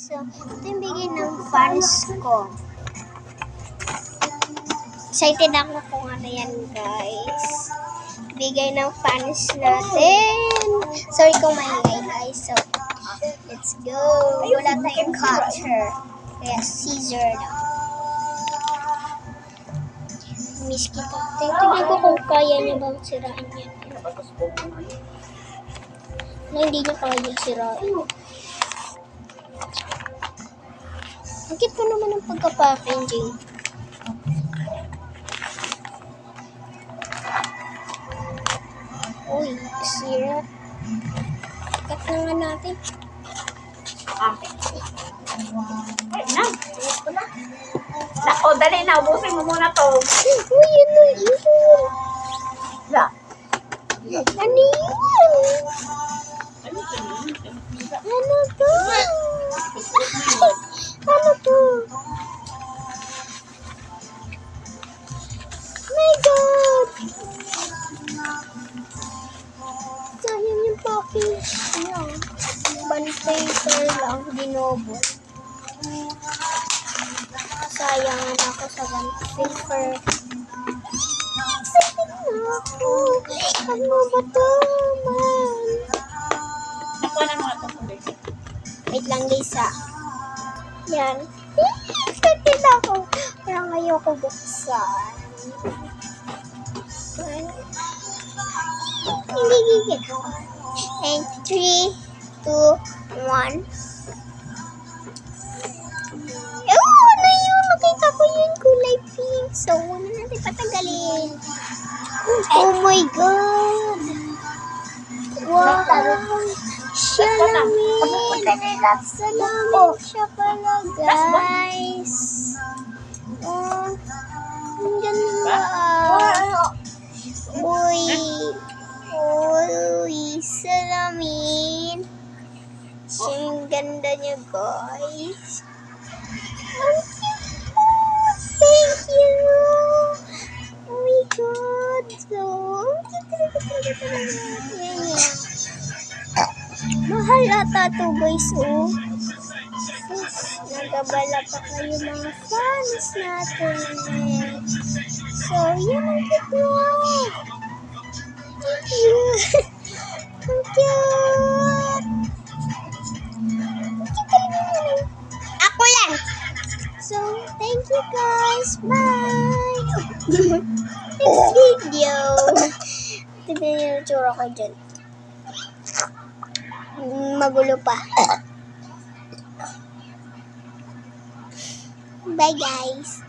So, ito yung bigay ng fans ko. Excited ako kung ano yan, guys. Bigay ng fans natin. Sorry kung maingay, guys. So, let's go. Wala tayong cutter. Kaya scissor lang. Miss kita. Tingnan ko kung kaya niya bang sirain yan. Na hindi niya kaya sirain. Ang cute pa naman ang pagka-packaging. Uy, sira. Cut na nga natin. Nako, dali na. Ubusin mo muna to. Uy, yun na yun. La. Ano yun? Ano to? Ano to? My God! Sayang yung package niya. Bond paper lang, binobot. Sayangan ako sa bond paper. Excited na ako. Ano ba to, man? Nakuha na mga to. Wait lang, guys, ah. Yan. Excited ako. Parang ayoko buksan. Hindi gigit. And 3, 2, 1. Oh, ano yun? Nakita ko yun. Kulay pink. So, una natin patagalin. Oh my God. Wow. Salamin. Salamin siya pala, guys. Oh, ang ganda. Uy. Uy, salamin. Ang ganda niya, guys. Ang cute. Thank you. Oh my God. So, ang cute talaga. Yan yan. Mahal ata to, guys, oh. Sus, nagabala pa kayo mga fans natin. So, yan ang cute mo. Thank you. Ang cute. Ang cute talaga yan. Ako lang. So, thank you, guys. Bye. Next video. Tignan yung tsura ko dyan. Magulo pa. Bye, guys.